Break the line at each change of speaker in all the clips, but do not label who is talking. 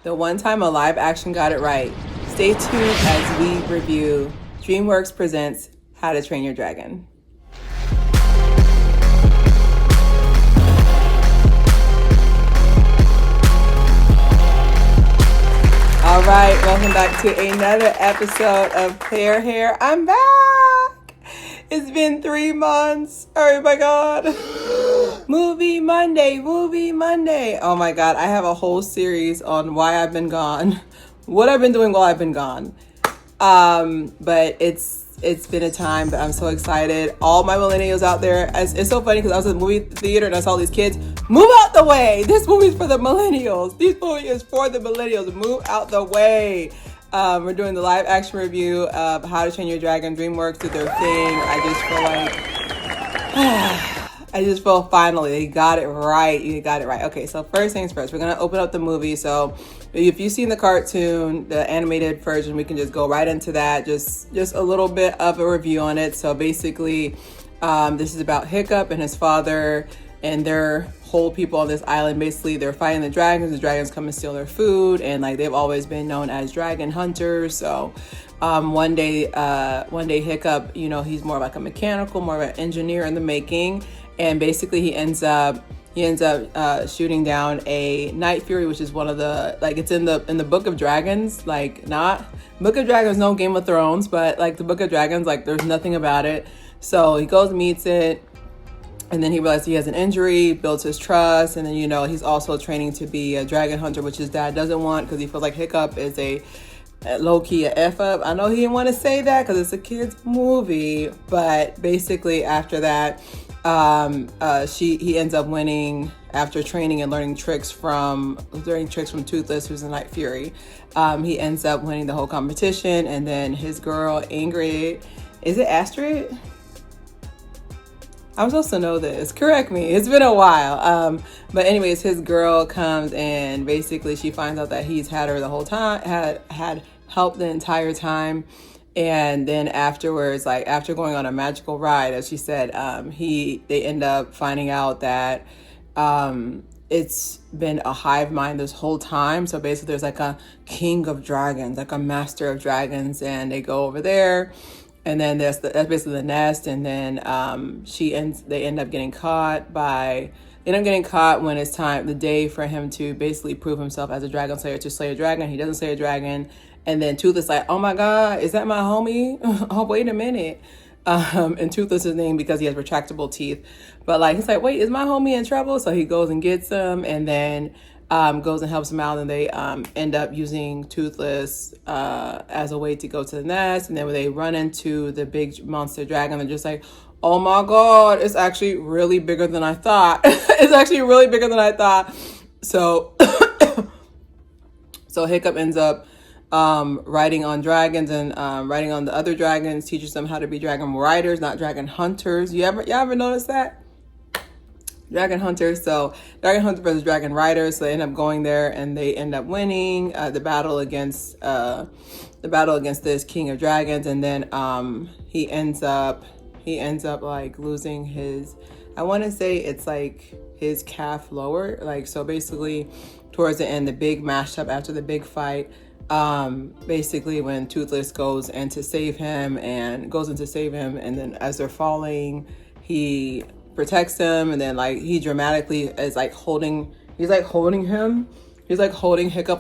The one time a live action got it right. Stay tuned as we review DreamWorks presents How to Train Your Dragon. All right, welcome back to another episode of Clear Hair. I'm back. It's been 3 months. Oh my God. Movie Monday. Oh my God, I have a whole series on why I've been gone, what I've been doing while I've been gone. But it's been a time, but I'm so excited. All my millennials out there, it's so funny because I was in the movie theater and I saw these kids, move out the way. This movie's for the millennials. This movie is for the millennials. Move out the way. We're doing the live action review of How to Train Your Dragon. DreamWorks did their thing. I just feel finally they got it right. You got it right. Okay, so first things first, we're gonna open up the movie. So if you've seen the cartoon, the animated version, we can just go right into that. Just a little bit of a review on it. So basically, this is about Hiccup and his father and their whole people on this island. Basically, they're fighting the dragons. The dragons come and steal their food, and like they've always been known as dragon hunters. So one day Hiccup, he's more like a mechanical, more of an engineer in the making. And basically he ends up shooting down a Night Fury, which is one of the, like, it's in the Book of Dragons, like not Book of Dragons, no Game of Thrones, but like the Book of Dragons, like there's nothing about it. So he goes, meets it, and then he realizes he has an injury, builds his trust, and then he's also training to be a dragon hunter, which his dad doesn't want because he feels like Hiccup is a low-key a F up. I know he didn't want to say that because it's a kid's movie, but basically after that, he ends up winning after training and learning tricks from Toothless, who's a Night Fury. He ends up winning the whole competition, and then his girl Ingrid, is it Astrid? I'm supposed to know this. Correct me. It's been a while. But anyways, his girl comes and basically she finds out that he's had her the whole time, had help the entire time. And then afterwards, like after going on a magical ride, as she said, they end up finding out that it's been a hive mind this whole time. So basically there's like a king of dragons, like a master of dragons, and they go over there. And then that's basically the nest. And then they end up getting caught when it's time, the day for him to basically prove himself as a dragon slayer, to slay a dragon. He doesn't slay a dragon. And then Toothless like, oh my God, is that my homie? Oh, wait a minute. And Toothless' name because he has retractable teeth. But like, he's like, wait, is my homie in trouble? So he goes and gets him, and then goes and helps him out. And they end up using Toothless as a way to go to the nest. And then when they run into the big monster dragon, they're just like, oh my God, it's actually really bigger than I thought. So, so Hiccup ends up riding on dragons and riding on the other dragons, teaches them how to be dragon riders, not dragon hunters. Y'all ever notice that? Dragon hunters. So dragon hunter versus dragon riders. So they end up going there and they end up winning the battle against this king of dragons. And then he ends up like losing his, I want to say it's like his calf lower. Like, so basically towards the end, the big mashup after the big fight, basically when Toothless goes in to save him, and then as they're falling, he protects them, and then like he dramatically is like holding Hiccup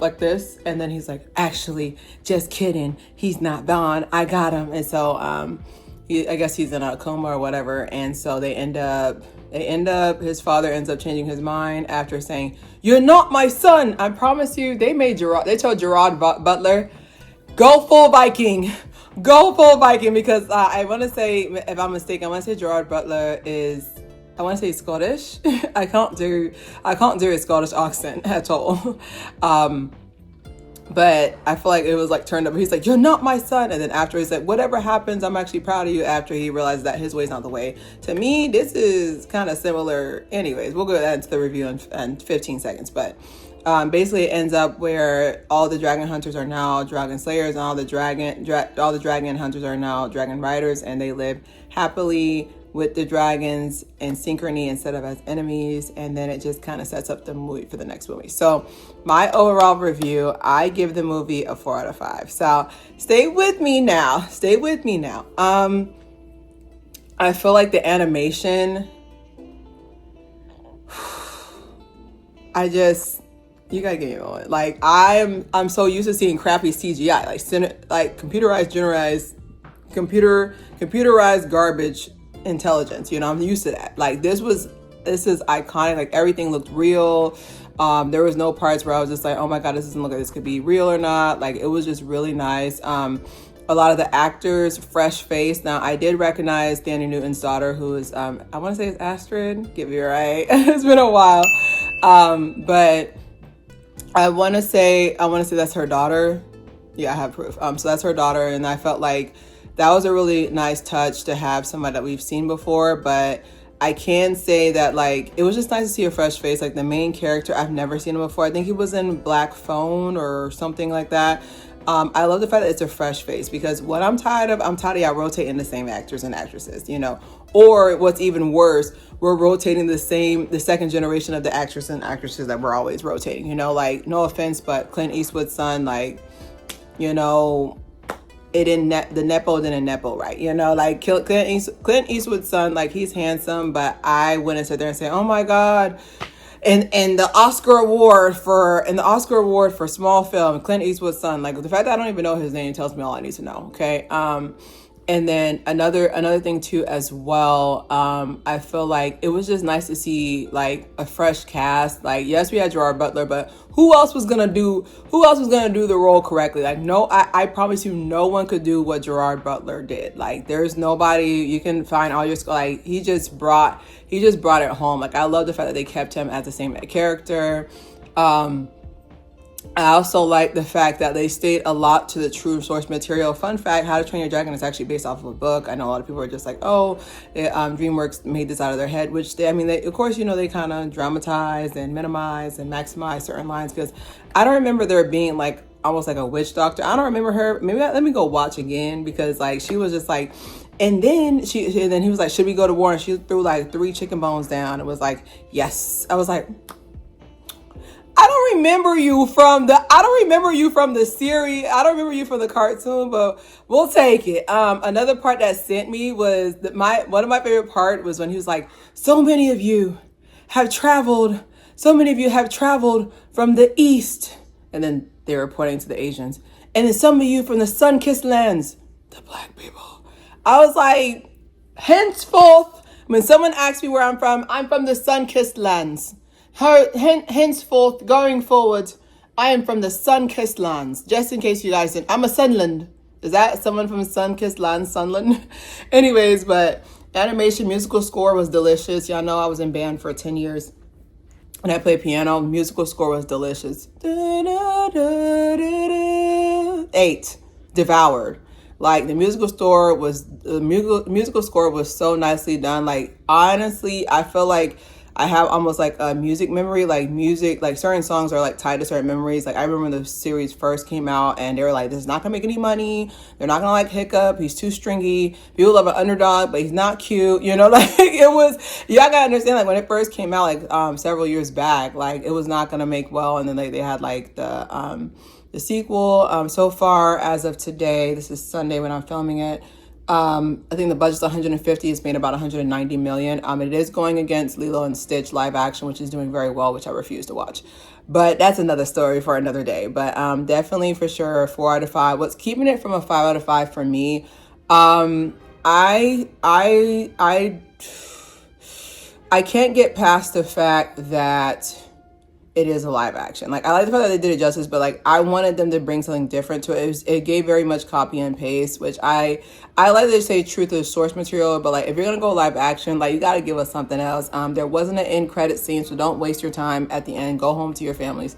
like this, and then he's like, actually, just kidding, he's not gone, I got him. And so I guess he's in a coma or whatever, and so his father ends up changing his mind after saying, you're not my son. I promise you. They told Gerard Butler, go full Viking, because I want to say, if I'm mistaken, I want to say Gerard Butler is, I want to say Scottish. I can't do a Scottish accent at all. But I feel like it was like turned up. He's like, you're not my son. And then after he's like, whatever happens, I'm actually proud of you, after he realized that his way's not the way. To me, this is kind of similar. Anyways, we'll go into the review in 15 seconds. But basically it ends up where all the dragon hunters are now dragon slayers, and all the dragon hunters are now dragon riders, and they live happily with the dragons in synchrony instead of as enemies, and then it just kind of sets up the movie for the next movie. So my overall review, I give the movie a 4 out of 5. So stay with me now. I feel like the animation, you gotta get me on. Like I'm so used to seeing crappy CGI, like computerized garbage intelligence. You know, I'm used to that. Like this is iconic. Like everything looked real. There was no parts where I was just like, oh my god, this doesn't look like this could be real or not. Like it was just really nice. A lot of the actors, fresh face. Now I did recognize Thandie Newton's daughter, who is I want to say it's Astrid. Get me right. It's been a while, but I want to say that's her daughter. Yeah, I have proof. So that's her daughter, and I felt like that was a really nice touch to have somebody that we've seen before. But I can say that like it was just nice to see a fresh face. Like the main character, I've never seen him before. I think he was in Black Phone or something like that. I love the fact that it's a fresh face, because what I'm tired of y'all rotating the same actors and actresses, you know, or what's even worse, we're rotating the second generation of the actors and actresses that we're always rotating, you know, like no offense, but Clint Eastwood's son, like, you know, the Nepo didn't Nepo right, you know, like Clint Eastwood's son, like he's handsome, but I wouldn't sit there and say, oh my God. And the Oscar award for small film, Clint Eastwood's son, like the fact that I don't even know his name tells me all I need to know. Okay. And then another thing too as well, I feel like it was just nice to see like a fresh cast. Like yes, we had Gerard Butler, but who else was gonna do the role correctly? Like no, I promise you, no one could do what Gerard Butler did. Like there's nobody you can find all your like he just brought it home. Like I love the fact that they kept him as the same character. I also like the fact that they stayed a lot to the true source material. Fun fact, How to Train Your Dragon is actually based off of a book. I know a lot of people are just like, DreamWorks made this out of their head, which they of course, you know, they kind of dramatize and minimize and maximize certain lines, because I don't remember there being like almost like a witch doctor. I don't remember her. Maybe let me go watch again, because like she was just like, and then he was like, should we go to war? And she threw like 3 chicken bones down. It was like, yes. I was like, I don't remember you from the series. I don't remember you from the cartoon, but we'll take it. Another part that sent me was one of my favorite part was when he was like, so many of you have traveled from the east. And then they were pointing to the Asians. And then some of you from the sun-kissed lands, the black people. I was like, henceforth, when someone asks me where I'm from the sun-kissed lands. Henceforth, going forward, I am from the sun-kissed lands. Just in case you guys didn't, I'm a Sunland. Is that someone from sun-kissed lands, Sunland? Anyways, but animation musical score was delicious. Y'all know I was in band for 10 years. And I played piano. Musical score was delicious. 8. Devoured. Like the musical score was so nicely done. Like honestly, I feel like I have almost like a music memory, like certain songs are like tied to certain memories. Like I remember when the series first came out and they were like, this is not gonna make any money. They're not gonna like hiccup. He's too stringy. People love an underdog, but he's not cute. You know, like it was, y'all gotta understand, like when it first came out, like several years back, like it was not gonna make well. And then they had like the sequel. So far as of today, this is Sunday when I'm filming it. I think the budget's 150. It's made about 190 million. It is going against Lilo and Stitch live action, which is doing very well, which I refuse to watch. But that's another story for another day. But definitely for sure 4 out of 5. What's keeping it from a 5 out of 5 for me? I can't get past the fact that it is a live action. Like I like the fact that they did it justice, but like I wanted them to bring something different to it. It gave very much copy and paste, which I like to say truth to source material, but like if you're gonna go live action, like you gotta give us something else. There wasn't an end credit scene, so don't waste your time at the end. Go home to your families.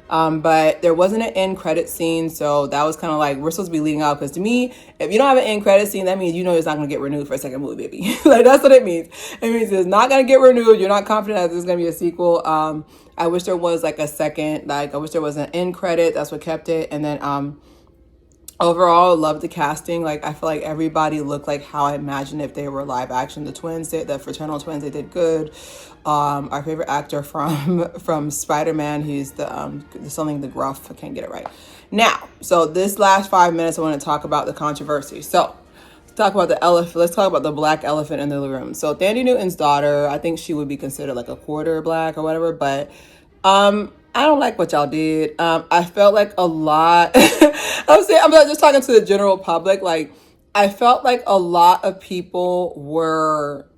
But there wasn't an end credit scene, so that was kind of like we're supposed to be leading out, because to me, if you don't have an end credit scene, that means you know it's not going to get renewed for a second movie, baby. Like that's what it means. It means it's not going to get renewed. You're not confident that there's going to be a sequel. I wish there was like a second, like I wish there was an end credit. That's what kept it. And then Overall, love the casting. Like, I feel like everybody looked like how I imagined if they were live action. The twins, the fraternal twins, they did good. Our favorite actor from from Spider-Man, he's the something the Gruff. I can't get it right. Now, so this last 5 minutes, I want to talk about the controversy. So let's talk about the elephant. Let's talk about the black elephant in the room. So Thandie Newton's daughter, I think she would be considered like a quarter black or whatever, but I don't like what y'all did. I felt like a lot. I'm not just talking to the general public. Like, I felt like a lot of people were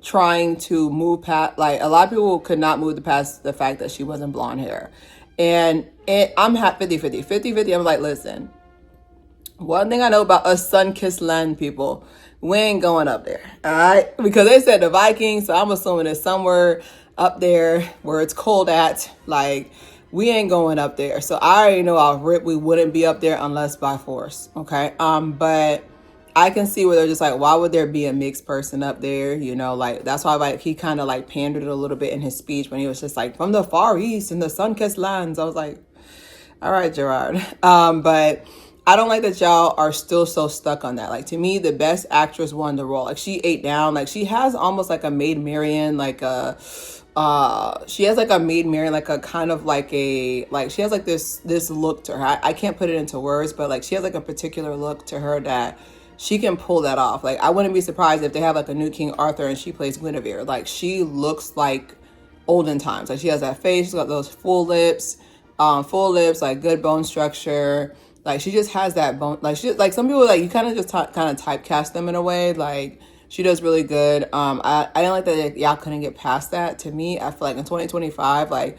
trying to move past. Like, a lot of people could not move past the fact that she wasn't blonde hair, and I'm happy 50-50. I'm like, listen. One thing I know about us sun-kissed land people, we ain't going up there, all right? Because they said the Vikings, so I'm assuming it's somewhere up there where it's cold at. Like, we ain't going up there. So I already know off rip we wouldn't be up there unless by force, okay? But I can see where they're just like, why would there be a mixed person up there? You know, like, that's why like he kind of like pandered a little bit in his speech when he was just like, from the Far East and the sun-kissed lands. I was like, all right, Gerard. But I don't like that y'all are still so stuck on that. Like, to me, the best actress won the role. Like, she ate down. Like, she has almost like a Maid Marian, like a she has like a Maid Marian, like a kind of like a, like, she has like this look to her. I can't put it into words, but like she has like a particular look to her that she can pull that off. Like, I wouldn't be surprised if they have like a new King Arthur and she plays Guinevere. Like, she looks like olden times. Like, she has that face, she's got those full lips, like good bone structure. Like, she just has that bone. Like, she, like, some people, like, you kind of just kind of typecast them in a way. Like, she does really good. I didn't like that y'all couldn't get past that. To me, I feel like in 2025, like,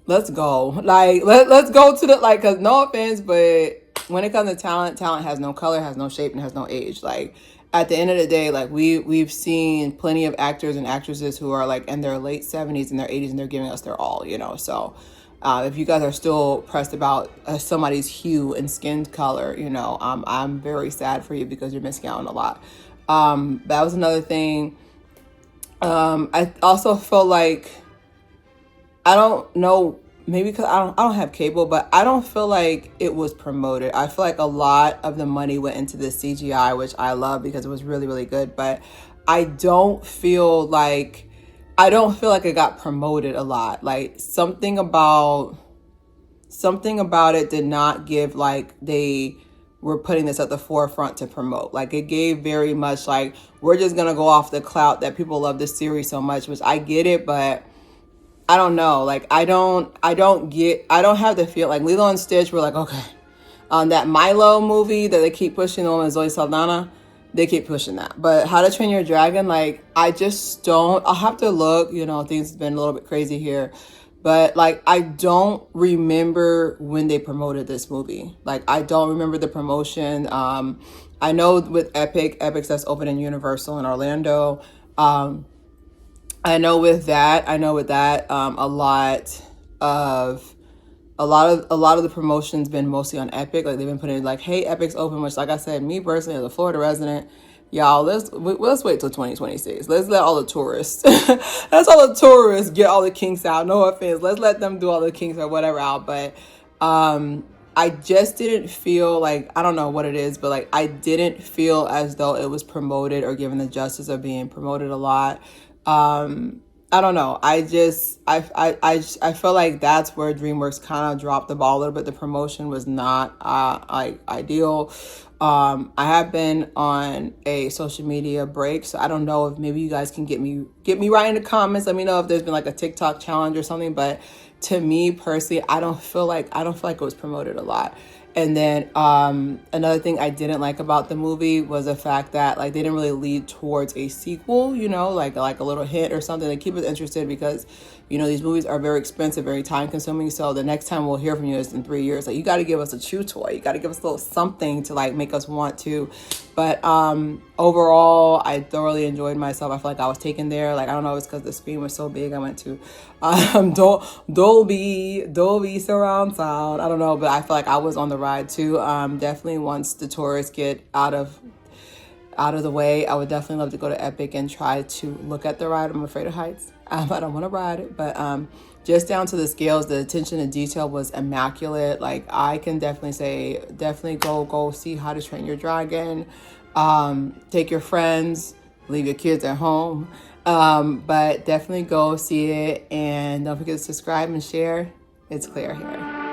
let's go. Like, let's go to the, like, cause no offense, but when it comes to talent has no color, has no shape, and has no age. Like, at the end of the day, like, we've seen plenty of actors and actresses who are like in their late 70s and their 80s and they're giving us their all, you know. So if you guys are still pressed about somebody's hue and skin color, you know, I'm very sad for you because you're missing out on a lot. That was another thing. I also feel like, I don't know, maybe because I don't have cable, but I don't feel like it was promoted. I feel like a lot of the money went into the CGI, which I love because it was really, really good. But I don't feel like it got promoted a lot. Like, something about it did not give, like, they were putting this at the forefront to promote. Like, it gave very much like, we're just gonna go off the clout that people love this series so much, which I get it, but I don't know. Like, I don't have the feel like Lilo and Stitch were like, okay, that Milo movie that they keep pushing, the one with Zoe Saldana, they keep pushing that. But How to Train Your Dragon, like, I just don't, I'll have to look, you know, things have been a little bit crazy here. But, like, I don't remember when they promoted this movie. Like, I don't remember the promotion. I know with Epix that's open in Universal in Orlando. I know with that, a lot of the promotion's been mostly on Epic. Like, they've been putting like, hey, Epic's open, which, like I said, me personally as a Florida resident, y'all, let's wait till 2026. Let's let all the tourists, get all the kinks out. No offense. Let's let them do all the kinks or whatever out. But I just didn't feel like, I don't know what it is, but like, I didn't feel as though it was promoted or given the justice of being promoted a lot. I don't know. I feel like that's where DreamWorks kind of dropped the ball a little bit. The promotion was not like ideal. I have been on a social media break, so I don't know if maybe you guys can get me right in the comments. Let me know if there's been like a TikTok challenge or something. But to me personally, I don't feel like it was promoted a lot. And then another thing I didn't like about the movie was the fact that, like, they didn't really lead towards a sequel, you know, like a little hint or something to keep us interested, because, you know, these movies are very expensive, very time consuming. So the next time we'll hear from you is in 3 years. Like, you got to give us a chew toy. You got to give us a little something to like make us want to. But overall, I thoroughly enjoyed myself. I feel like I was taken there. Like, I don't know, it's because the screen was so big. I went to Dolby surround sound. I don't know, but I feel like I was on the ride too. Definitely once the tourists get out of out of the way, I would definitely love to go to Epic and try to look at the ride. I'm afraid of heights. I don't want to ride it, but just down to the scales, the attention to detail was immaculate. Like, I can definitely say, definitely go see How to Train Your Dragon. Take your friends, leave your kids at home, but definitely go see it, and don't forget to subscribe and share. It's Claire here.